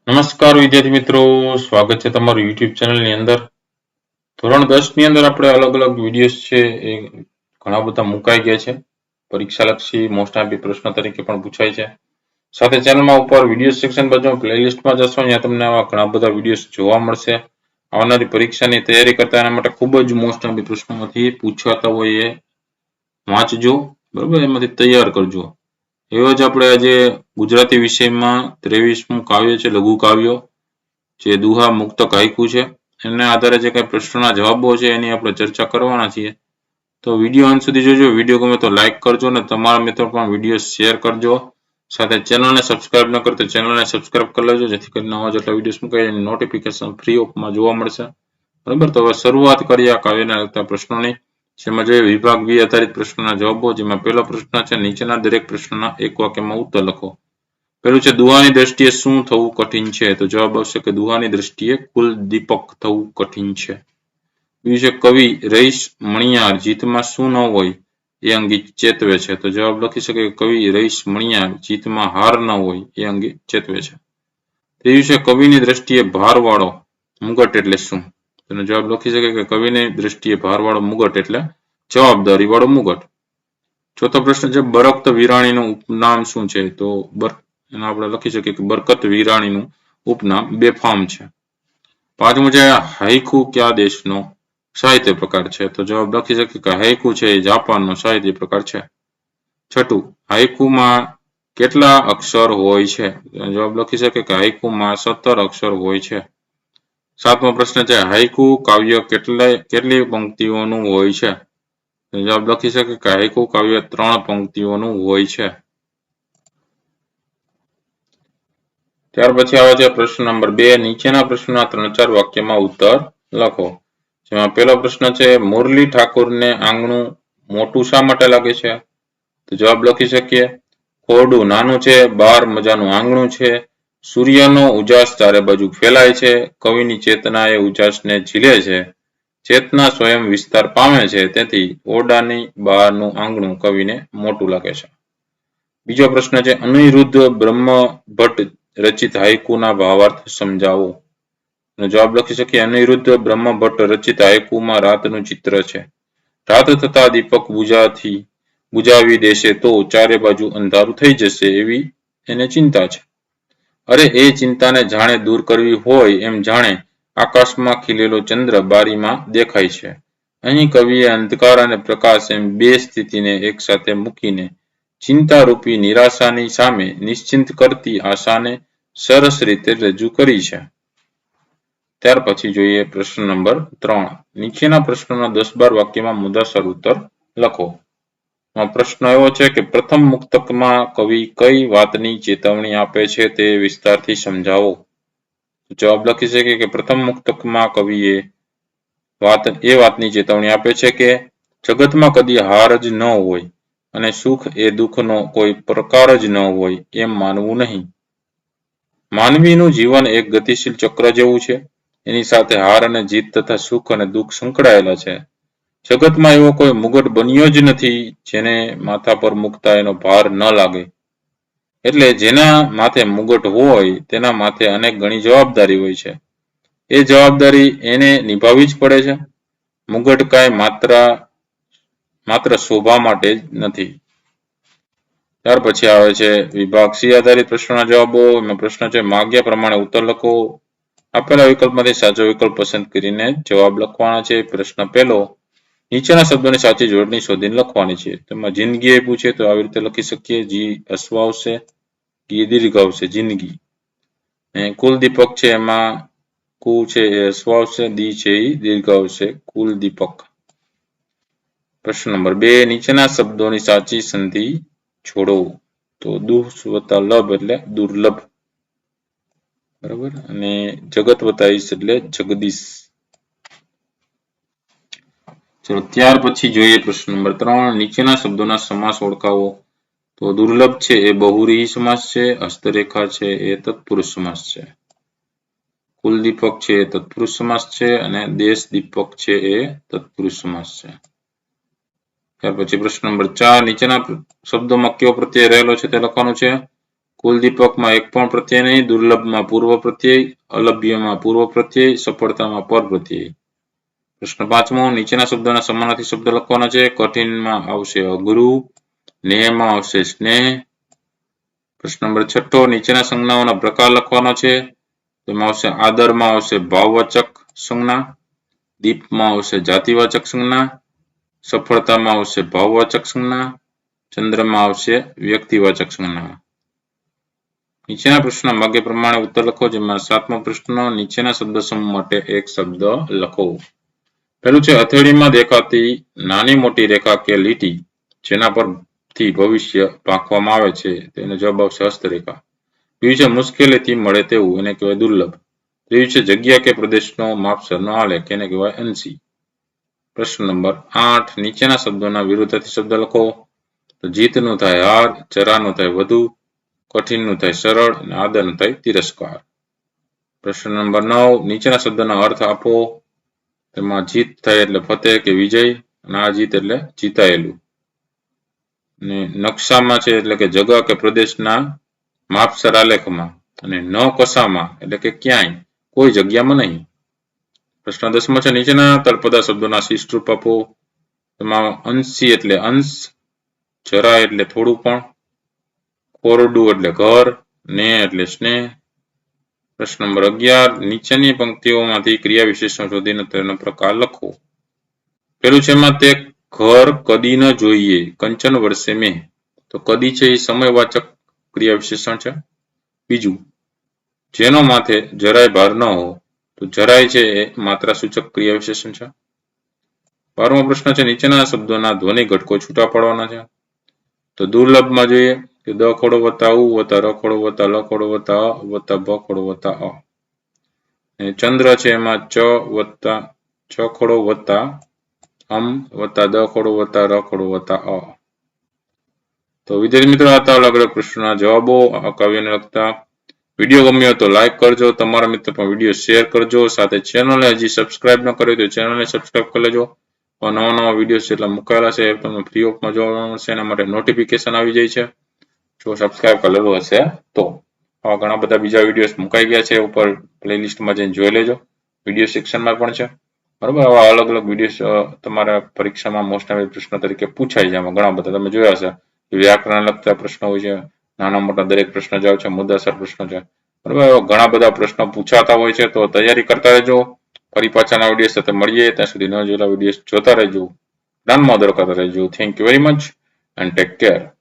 નમસ્કાર વિદ્યાર્થી મિત્રો, સ્વાગત છે તમારું યુટ્યુબ ચેનલની અંદર. ધોરણ 10 ની અંદર આપણે અલગ અલગ વિડીયોઝ છે એ ઘણા બધા મુકાઈ ગયા છે. પરીક્ષાલક્ષી મોસ્ટ આઈએમપી પ્રશ્ન તરીકે પણ પૂછાય છે. સાથે ચેનલમાં ઉપર વિડીયો સેક્શન બાજુ પ્લેલિસ્ટમાં જશો ત્યાં તમને આવા ઘણા બધા વિડીયોઝ જોવા મળશે. આવનારી પરીક્ષાની તૈયારી કરતા એના માટે ખૂબ જ મોસ્ટ આઈએમપી પ્રશ્નોમાંથી પૂછાતા હોય એ વાંચજો, બરાબર, એમાંથી તૈયાર કરજો. એવો જ આપણે આજે ગુજરાતી વિષયમાં 23મું કાવ્ય છે લઘુ કાવ્ય, જે દુહા મુક્તક હાઈકુ છે. એના આધારે જે કઈ પ્રશ્નોના જવાબો છે એની આપણે ચર્ચા કરવાના છીએ. તો વિડીયો અંત સુધી જોજો. વિડીયો ગમે તો લાઈક કરજો અને તમારા મિત્રો પણ વિડીયો શેર કરજો. સાથે ચેનલને સબસ્ક્રાઇબ ન કરો તો ચેનલને સબસ્ક્રાઇબ કરી લેજો, જેથી કરીને નવા જેટલા વિડીયોઝ મુકાય એની નોટિફિકેશન ફ્રી ઓફમાં જોવા મળશે. બરાબર, તો હવે શરૂઆત કરીએ આ કાવ્યના લગતા પ્રશ્નોની. જેમાં જોઈએ વિભાગ બી આધારિત પ્રશ્નોના જવાબો. જેમાં પહેલો પ્રશ્ન છે, નીચેના દરેક પ્રશ્નના એક વાક્યમાં ઉત્તર લખો. પેલું છે, દુહાની દ્રષ્ટિએ શું થવું કઠિન છે? તો જવાબ આવશે કે દુહાની દ્રષ્ટિએ કુલ દીપક થવું કઠિન છે. બીજું છે, કવિ રઈસ મણિયાર જીતમાં શું ન હોય એ અંગે ચેતવે છે. તો જવાબ લખી શકે કવિ રઈસ મણિયાર જીતમાં હાર ન હોય એ અંગે ચેતવે છે. ત્રીજું છે, કવિની દ્રષ્ટિએ ભારવાળો મુગટ એટલે શું? તેનો જવાબ લખી શકે કે કવિની દ્રષ્ટિએ ભારવાળો મુગટ એટલે જવાબદારી વાળો મુગટ. ચોથો પ્રશ્ન છે, બરકત વિરાણીનું ઉપનામ શું છે? તો એનો આપણે લખી શકીએ કે બરકત વિરાણીનું ઉપનામ બેફામ છે. પાંચમું છે, હાઈકુ કયા દેશનો સાહિત્ય પ્રકાર છે? તો જવાબ લખી શકીએ કે હાઈકુ છે એ જાપાનનો સાહિત્ય પ્રકાર છે. છઠ્ઠું, હાઈકુમાં કેટલા અક્ષર હોય છે? જવાબ લખી શકે કે હાઈકુમાં 17 અક્ષર હોય છે. સાતમો પ્રશ્ન છે, હાઈકુ કાવ્ય કેટલી પંક્તિઓનું હોય છે? જવાબ લખી શકે કે હાઈકુ કાવ્ય 3 પંક્તિઓનું હોય છે. ત્યાર પછી આવે છે પ્રશ્ન નંબર 2. નીચેના પ્રશ્નના 3-4 વાક્યમાં ઉત્તર લખો. જેમાં પહેલો પ્રશ્ન છે, મુરલી ઠાકોરને આંગણું મોટું શા માટે લાગે છે? તો જવાબ લખી શકીએ, ખોરડું નાનું છે, બહાર મજાનું આંગણું છે, સૂર્યનો ઉજાસ ચારે બાજુ ફેલાય છે, કવિની ચેતના એ ઉજાસને ઝીલે છે, ચેતના સ્વયં વિસ્તાર પામે છે, તેથી ઓરડાની બહારનું આંગણું કવિને મોટું લાગે છે. બીજો પ્રશ્ન છે, અનિરુદ્ધ બ્રહ્મભટ્ટ રચિત હાઈકુના ભાવાર્થ સમજાવો. જવાબ લખી શકીએ, અનિરુદ્ધ બ્રહ્મભટ્ટ રચિત હાઈકુમાં રાતનું ચિત્ર છે. રાત થતા દીપક બુજાવી દેશે તો ચારે બાજુ અંધારું થઈ જશે એવી એને ચિંતા છે. અરે એ ચિંતાને જાણે દૂર કરવી હોય એમ જાણે આકાશમાં ખીલેલો ચંદ્ર બારીમાં દેખાય છે. અહીં કવિએ અંધકાર અને પ્રકાશ એમ બે સ્થિતિને એકસાથે મૂકીને ચિંતારૂપી નિરાશાની સામે નિશ્ચિંત કરતી આશાને સરસ રીતે રજૂ કરી છે. ત્યાર પછી જોઈએ પ્રશ્ન નંબર 3. નીચેના પ્રશ્નોના 10-12 વાક્યમાં મુદ્દાસર ઉત્તર લખો. પ્રશ્ન એવો છે કે પ્રથમ મુક્તકમાં કવિ કઈ વાતની ચેતવણી આપે છે તે વિસ્તારથી સમજાવો. જવાબ લખી શકે કે પ્રથમ મુક્તકમાં કવિએ વાતની ચેતવણી આપે છે કે જગતમાં કદી હાર જ ન હોય અને સુખ એ દુઃખનો કોઈ પ્રકાર જ ન હોય એમ માનવું નહીં. માનવીનું જીવન એક ગતિશીલ ચક્ર જેવું છે. એની સાથે હાર અને જીત તથા સુખ અને દુઃખ સંકળાયેલા છે. જગતમાં એવો કોઈ મુગટ બન્યો જ નથી જેને માથા પર મૂકતા એનો ભાર ન લાગે. એટલે જેના માથે મુગટ હોય તેના માથે અનેક ગણી જવાબદારી હોય છે. એ જવાબદારી એને નિભાવવી જ પડે છે. મુગટ કાંઈ માત્ર શોભા માટે જ નથી. ત્યાર પછી આવે છે વિભાગ સી આધારિત પ્રશ્નોના જવાબો. એમાં પ્રશ્ન છે, માગ્યા પ્રમાણે ઉત્તર લખો. આપેલા વિકલ્પમાંથી સાચો વિકલ્પ પસંદ કરીને જવાબ લખવાના છે. પ્રશ્ન પહેલો, નીચેના શબ્દોની સાચી જોડણી શોધીને લખવાની છે. તેમાં જિંદગી આપ્યું છે તો આવી રીતે લખી શકીએ, જી અશ્વ આવશે, કી દીર્ઘ આવશે, જિંદગી. કુલ દીપક છે એમાં કુ છે એ અશ્વ આવશે, દી છે એ દીર્ઘ આવશે, કુલ દીપક. પ્રશ્ન નંબર 2, નીચેના શબ્દોની સાચી સંધિ જોડો. તો દુઃ વત્તા લભ એટલે દુર્લભ, બરાબર, અને જગત વત્તા ઈશ એટલે જગદીશ. ચલો ત્યાર પછી જોઈએ પ્રશ્ન નંબર 3, નીચેના શબ્દોના સમાસ ઓળખાવો. તો દુર્લભ છે એ બહુવ્રીહી સમાસ છે, હસ્તરેખા છે એ તત્પુરુષ સમાસ છે, કુલ દીપક છે એ તત્પુરુષ સમાસ છે અને દેશ દીપક છે એ તત્પુરુષ સમાસ છે. ત્યાર પછી પ્રશ્ન નંબર 4, નીચેના શબ્દોમાં કયો પ્રત્યય રહેલો છે તે લખવાનું છે. કુલદીપકમાં એક પણ પ્રત્યય નહીં, દુર્લભમાં પૂર્વ પ્રત્યય, અલભ્યમાં પૂર્વ પ્રત્યય, સફળતામાં પર પ્રત્યય. પ્રશ્ન 5મો, નીચેના શબ્દોના સમાનાર્થી શબ્દ લખવાના છે. કઠિનમાં આવશે અઘરું, નેહમાં આવશે સ્નેહ. પ્રશ્ન નંબર 6, નીચેના સંજ્ઞાઓના પ્રકાર લખવાનો છે. તેમાં આવશે આદરમાં આવશે ભાવવાચક સંજ્ઞા, દીપમાં આવશે જાતિવાચક સંજ્ઞા, સફળતામાં આવશે ભાવવાચક સંજ્ઞા, ચંદ્રમાં આવશે વ્યક્તિવાચક સંજ્ઞા. નીચેના પ્રશ્નના ભાગ્ય પ્રમાણે ઉત્તર લખો. જેમાં 7મો પ્રશ્ન, નીચેના શબ્દ સમૂહ માટે એક શબ્દ લખો. પહેલું છે હથેળીમાં દેખાતી નાની મોટી રેખા કે લીટી જેના પરથી ભવિષ્ય પાંખવામાં આવે છે તેનો જવાબ આવશે હસ્તરેખા. બીજું છે મુશ્કેલીથી મળે તેવું, એને કહેવાય દુર્લભ. ત્રીજું છે જગ્યા કે પ્રદેશનો માપસરનો આલેખ, એને કહેવાય અંશી. પ્રશ્ન નંબર 8, નીચેના શબ્દોના વિરુદ્ધાર્થી શબ્દ લખો. તો જીતનું થાય હાર, જરાનું થાય વધુ, કઠિનનું થાય સરળ અને આદરનું થાય તિરસ્કાર. પ્રશ્ન નંબર 9, નીચેના શબ્દના અર્થ આપો. તેમાં જીત થાય એટલે ફતેહ કે વિજય, અને આ જીત એટલે જીતાયેલું. અને નકશામાં છે એટલે કે જગા કે પ્રદેશના માપસર આલેખમાં, અને ન કશામાં એટલે કે ક્યાંય, કોઈ જગ્યામાં નહીં. પ્રશ્ન 10મો છે નીચેના તળપદા શબ્દોના શિષ્ટરૂપ આપો. તેમાં અંશી એટલે અંશ, જરા એટલે થોડું પણ, કોરડું એટલે ઘર, ને એટલે સ્નેહ. પ્રશ્ન નંબર 11, નીચેની પંક્તિઓમાંથી ક્રિયા વિશેષણ શોધીને તેનો પ્રકાર લખો. પેલું છે એમાં તે ઘર કદી ન જોઈએ, કંચન વર્ષે મેં. તો કદી છે એ સમયવાચક ક્રિયા વિશેષણ છે. બીજું, જેનો માથે જરાય ભાર ન હો, તો જરાય છે એ માત્રા સૂચક ક્રિયા વિશેષણ છે. 12મો પ્રશ્ન છે નીચેના શબ્દોના ધ્વનિ ઘટકો છૂટા પાડવાના છે. તો દુર્લભમાં જોઈએ કે દ ખોડો વત્તા ઉ વત્તા ર ખોડો વત્તા લ ખોડો વત્તા અ વત્તા ભ ખોડો વત્તા અ. ચંદ્ર છે એમાં ચ વત્તા છ ખોડો વત્તા અમ વત્તા દ ખોડો વત્તા ર ખોડો વત્તા અ. તો વિદ્યાર્થી મિત્રો આ હતા અલગ અલગ પ્રશ્નોના જવાબો આ કાવ્યને લગતા. વિડીયો ગમ્યો તો લાઈક કરજો, તમારા મિત્ર પણ વિડીયો શેર કરજો. સાથે ચેનલને હજી સબસ્ક્રાઇબ ન કરી તો ચેનલને સબસ્ક્રાઇબ કરી લેજો. નવા વિડીયોઝ જેટલા મુકાયેલા છે એ તમને ફ્રી ઓફમાં જોવા મળશે. એના માટે નોટિફિકેશન આવી જાય છે જો સબસ્ક્રાઇબ કરેલું હશે તો. આવા ઘણા બધા બીજા વિડીયોઝ મુકાઈ ગયા છે, ઉપર પ્લેલિસ્ટમાં જઈને જોઈ લેજો. વિડીયો સેક્શનમાં પણ છે, બરાબર. આવા અલગ અલગ વિડીયોઝ તમારા પરીક્ષામાં મોસ્ટ ઓફ પ્રશ્ન તરીકે પૂછાય છે. આમાં ઘણા બધા તમે જોયા હશે. વ્યાકરણ લગતા પ્રશ્નો હોય છે, નાના મોટા દરેક પ્રશ્ન જ આવે છે, મુદ્દાસર પ્રશ્નો છે, બરાબર. ઘણા બધા પ્રશ્નો પૂછાતા હોય છે, તો તૈયારી કરતા રહેજો. ફરી પાછાના વિડીયો સાથે મળીએ. ત્યાં સુધી ન જોયેલા વિડીયો જોતા રહેજો, જ્ઞાનમાં વધારો કરતા રહેજો. Thank you very much and take care.